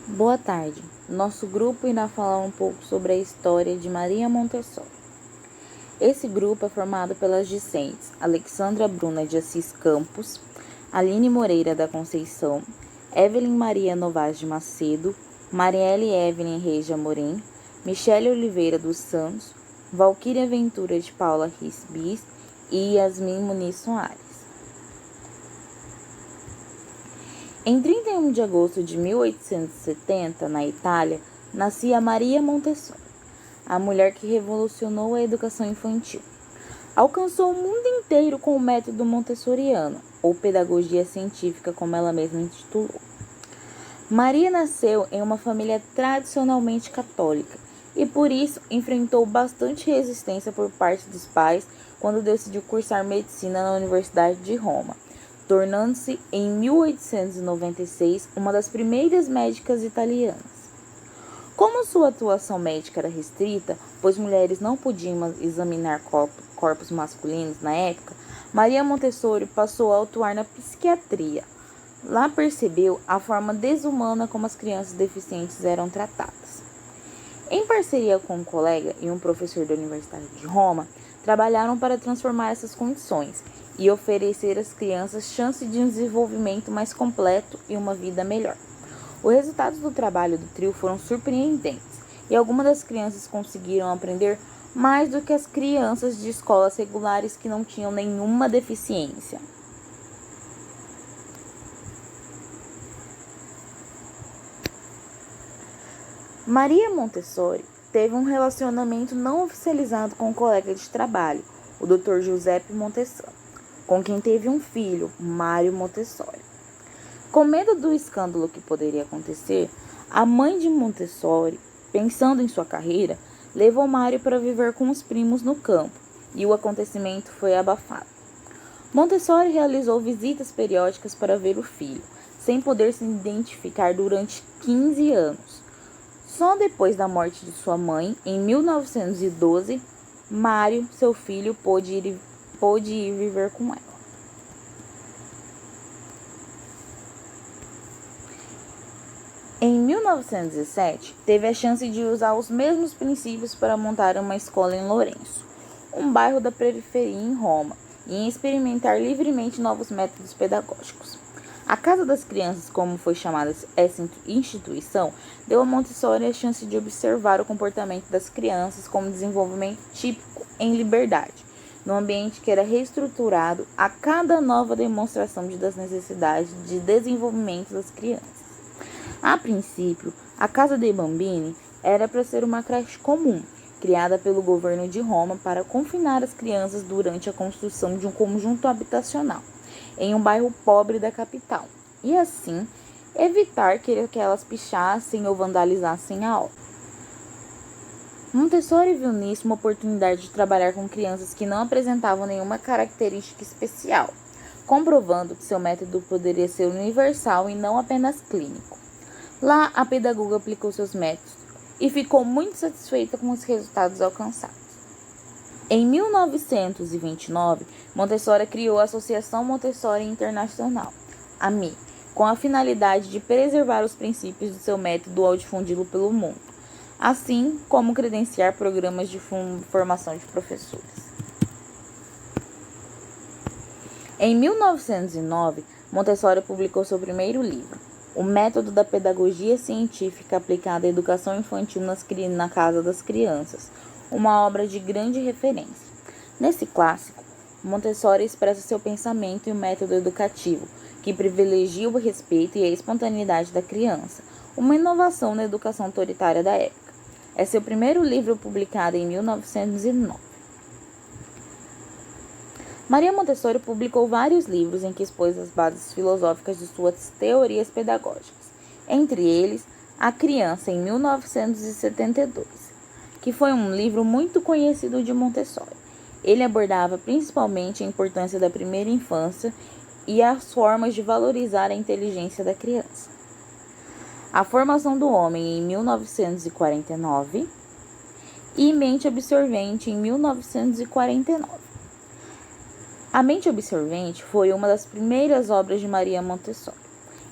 Boa tarde. Nosso grupo irá falar um pouco sobre a história de Maria Montessori. Esse grupo é formado pelas discentes Alexandra Bruna de Assis Campos, Aline Moreira da Conceição, Evelyn Maria Novaes de Macedo, Marielle Evelyn Reis de Amorim, Michele Oliveira dos Santos, Valquíria Ventura de Paula Risbis e Yasmin Muniz Soares. Em 31 de agosto de 1870, na Itália, nascia Maria Montessori, a mulher que revolucionou a educação infantil. Alcançou o mundo inteiro com o método montessoriano, ou pedagogia científica, como ela mesma intitulou. Maria nasceu em uma família tradicionalmente católica e, por isso, enfrentou bastante resistência por parte dos pais quando decidiu cursar medicina na Universidade de Roma, tornando-se, em 1896, uma das primeiras médicas italianas. Como sua atuação médica era restrita, pois mulheres não podiam examinar corpos masculinos na época, Maria Montessori passou a atuar na psiquiatria. Lá percebeu a forma desumana como as crianças deficientes eram tratadas. Em parceria com um colega e um professor da Universidade de Roma, trabalharam para transformar essas condições e oferecer às crianças chance de um desenvolvimento mais completo e uma vida melhor. Os resultados do trabalho do trio foram surpreendentes e algumas das crianças conseguiram aprender mais do que as crianças de escolas regulares que não tinham nenhuma deficiência. Maria Montessori teve um relacionamento não oficializado com um colega de trabalho, o Dr. Giuseppe Montessori, com quem teve um filho, Mário Montessori. Com medo do escândalo que poderia acontecer, a mãe de Montessori, pensando em sua carreira, levou Mário para viver com os primos no campo, e o acontecimento foi abafado. Montessori realizou visitas periódicas para ver o filho, sem poder se identificar durante 15 anos. Só depois da morte de sua mãe, em 1912, Mário, seu filho, pôde ir viver com ela. Em 1907, teve a chance de usar os mesmos princípios para montar uma escola em Lourenço, um bairro da periferia em Roma, e em experimentar livremente novos métodos pedagógicos. A Casa das Crianças, como foi chamada essa instituição, deu a Montessori a chance de observar o comportamento das crianças como desenvolvimento típico em liberdade, num ambiente que era reestruturado a cada nova demonstração das necessidades de desenvolvimento das crianças. A princípio, a Casa dei Bambini era para ser uma creche comum, criada pelo governo de Roma para confinar as crianças durante a construção de um conjunto habitacional em um bairro pobre da capital, e assim evitar que elas pichassem ou vandalizassem a obra. Montessori viu nisso uma oportunidade de trabalhar com crianças que não apresentavam nenhuma característica especial, comprovando que seu método poderia ser universal e não apenas clínico. Lá, a pedagoga aplicou seus métodos e ficou muito satisfeita com os resultados alcançados. Em 1929, Montessori criou a Associação Montessori Internacional, AMI, com a finalidade de preservar os princípios do seu método ao difundi-lo pelo mundo, assim como credenciar programas de formação de professores. Em 1909, Montessori publicou seu primeiro livro, O Método da Pedagogia Científica Aplicada à Educação Infantil na Casa das Crianças, uma obra de grande referência. Nesse clássico, Montessori expressa seu pensamento e o método educativo, que privilegia o respeito e a espontaneidade da criança, uma inovação na educação autoritária da época. É seu primeiro livro publicado em 1909. Maria Montessori publicou vários livros em que expôs as bases filosóficas de suas teorias pedagógicas, entre eles A Criança, em 1972, que foi um livro muito conhecido de Montessori. Ele abordava principalmente a importância da primeira infância e as formas de valorizar a inteligência da criança. A Formação do Homem, em 1949, e Mente Absorvente, em 1949. A Mente Absorvente foi uma das primeiras obras de Maria Montessori.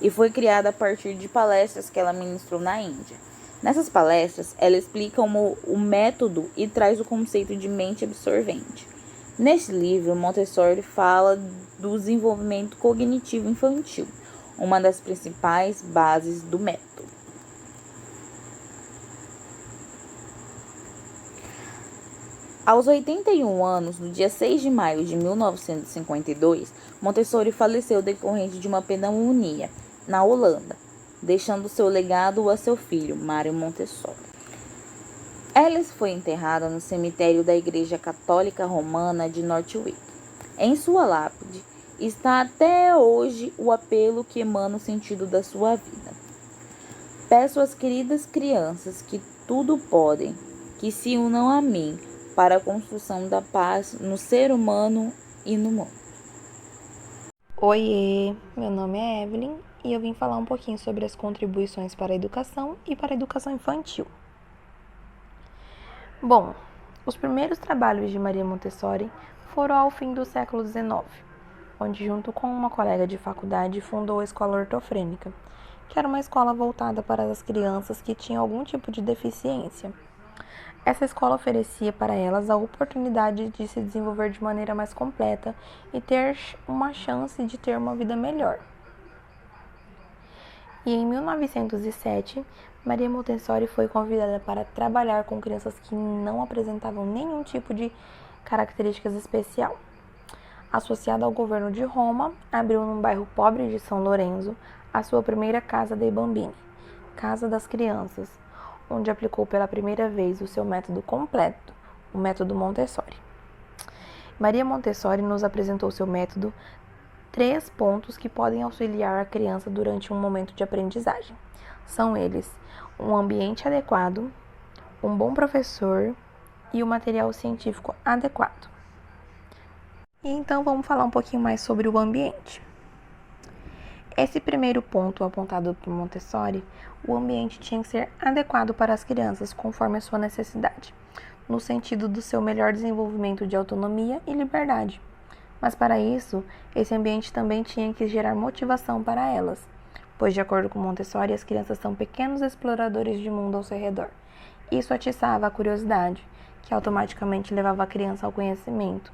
e foi criada a partir de palestras que ela ministrou na Índia. Nessas palestras, ela explica o método e traz o conceito de mente absorvente. Neste livro, Montessori fala do desenvolvimento cognitivo infantil, uma das principais bases do método. Aos 81 anos, no dia 6 de maio de 1952, Montessori faleceu decorrente de uma pneumonia na Holanda, deixando seu legado a seu filho, Mário Montessori. Alice foi enterrada no cemitério da Igreja Católica Romana de Northwick. Em sua lápide está até hoje o apelo que emana o sentido da sua vida. Peço às queridas crianças que tudo podem, que se unam a mim para a construção da paz no ser humano e no mundo. Oiê, meu nome é Evelyn e eu vim falar um pouquinho sobre as contribuições para a educação e para a educação infantil. Bom, os primeiros trabalhos de Maria Montessori foram ao fim do século XIX, onde junto com uma colega de faculdade fundou a Escola Ortofrênica, que era uma escola voltada para as crianças que tinham algum tipo de deficiência. Essa escola oferecia para elas a oportunidade de se desenvolver de maneira mais completa e ter uma chance de ter uma vida melhor. E em 1907, Maria Montessori foi convidada para trabalhar com crianças que não apresentavam nenhum tipo de características especial. Associada ao governo de Roma, abriu num bairro pobre de São Lourenço a sua primeira Casa dei Bambini, Casa das Crianças, onde aplicou pela primeira vez o seu método completo, o método Montessori. Maria Montessori nos apresentou seu método 3 pontos que podem auxiliar a criança durante um momento de aprendizagem. São eles: um ambiente adequado, um bom professor e o material científico adequado. E então vamos falar um pouquinho mais sobre o ambiente. Esse primeiro ponto apontado por Montessori, o ambiente tinha que ser adequado para as crianças conforme a sua necessidade, no sentido do seu melhor desenvolvimento de autonomia e liberdade. Mas para isso, esse ambiente também tinha que gerar motivação para elas, pois de acordo com Montessori, as crianças são pequenos exploradores de mundo ao seu redor. Isso atiçava a curiosidade, que automaticamente levava a criança ao conhecimento.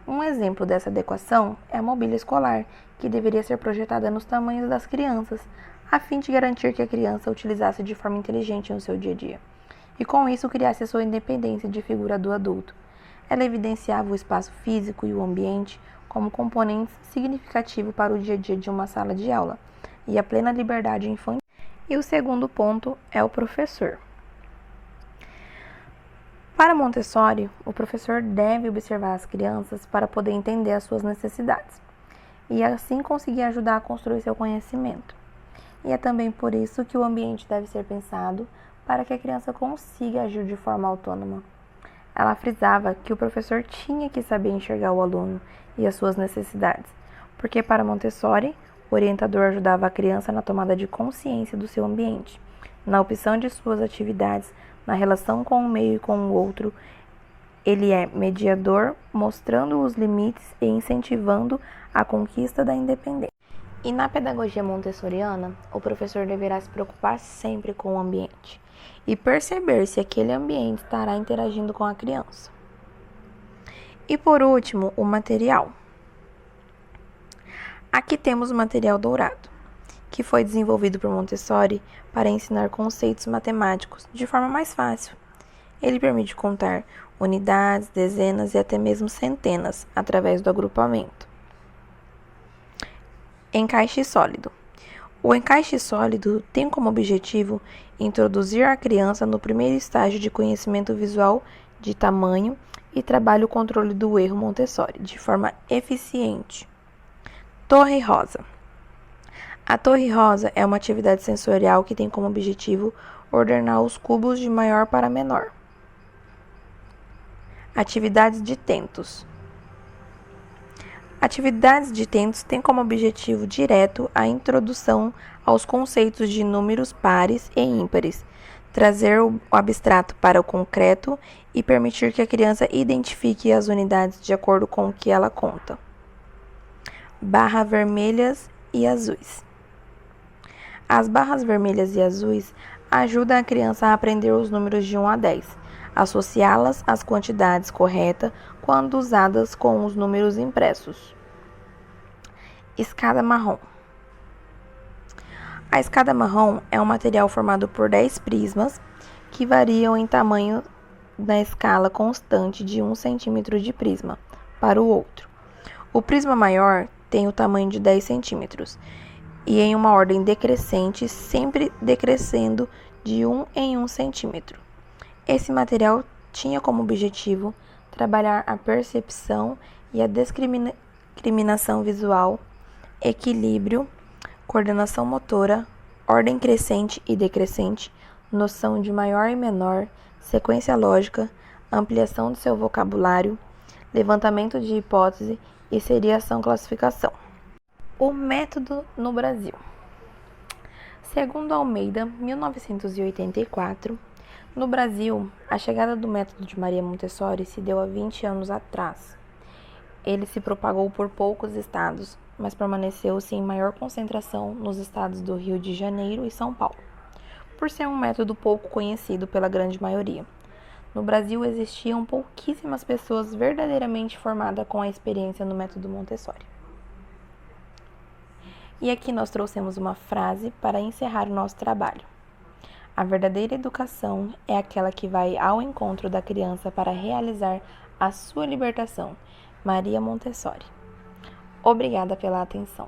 Um exemplo dessa adequação é a mobília escolar, que deveria ser projetada nos tamanhos das crianças, a fim de garantir que a criança utilizasse de forma inteligente no seu dia a dia, e com isso criasse a sua independência de figura do adulto. Ela evidenciava o espaço físico e o ambiente como componentes significativos para o dia a dia de uma sala de aula, e a plena liberdade infantil. E o segundo ponto é o professor. Para Montessori, o professor deve observar as crianças para poder entender as suas necessidades e assim conseguir ajudar a construir seu conhecimento. E é também por isso que o ambiente deve ser pensado para que a criança consiga agir de forma autônoma. Ela frisava que o professor tinha que saber enxergar o aluno e as suas necessidades, porque para Montessori, o orientador ajudava a criança na tomada de consciência do seu ambiente, na opção de suas atividades, na relação com o meio e com o outro. Ele é mediador, mostrando os limites e incentivando a conquista da independência. E na pedagogia montessoriana, o professor deverá se preocupar sempre com o ambiente e perceber se aquele ambiente estará interagindo com a criança. E por último, o material. Aqui temos o material dourado, que foi desenvolvido por Montessori para ensinar conceitos matemáticos de forma mais fácil. Ele permite contar unidades, dezenas e até mesmo centenas através do agrupamento. Encaixe sólido. O encaixe sólido tem como objetivo introduzir a criança no primeiro estágio de conhecimento visual de tamanho e trabalha o controle do erro Montessori de forma eficiente. Torre rosa. A torre rosa é uma atividade sensorial que tem como objetivo ordenar os cubos de maior para menor. Atividades de tentos. Atividades de tentos têm como objetivo direto a introdução aos conceitos de números pares e ímpares, trazer o abstrato para o concreto e permitir que a criança identifique as unidades de acordo com o que ela conta. Barras vermelhas e azuis. As barras vermelhas e azuis ajudam a criança a aprender os números de 1 a 10, associá-las às quantidades corretas quando usadas com os números impressos. Escada marrom. A escada marrom é um material formado por 10 prismas que variam em tamanho na escala constante de 1 cm de prisma para o outro. O prisma maior tem o tamanho de 10 centímetros e em uma ordem decrescente, sempre decrescendo de 1 em 1 centímetro. Esse material tinha como objetivo trabalhar a percepção e a discriminação visual, equilíbrio, coordenação motora, ordem crescente e decrescente, noção de maior e menor, sequência lógica, ampliação do seu vocabulário, levantamento de hipótese e seriação-classificação. O método no Brasil. Segundo Almeida, 1984, no Brasil, a chegada do método de Maria Montessori se deu há 20 anos atrás. Ele se propagou por poucos estados, mas permaneceu-se em maior concentração nos estados do Rio de Janeiro e São Paulo, por ser um método pouco conhecido pela grande maioria. No Brasil, existiam pouquíssimas pessoas verdadeiramente formadas com a experiência no método Montessori. E aqui nós trouxemos uma frase para encerrar o nosso trabalho. A verdadeira educação é aquela que vai ao encontro da criança para realizar a sua libertação. Maria Montessori. Obrigada pela atenção.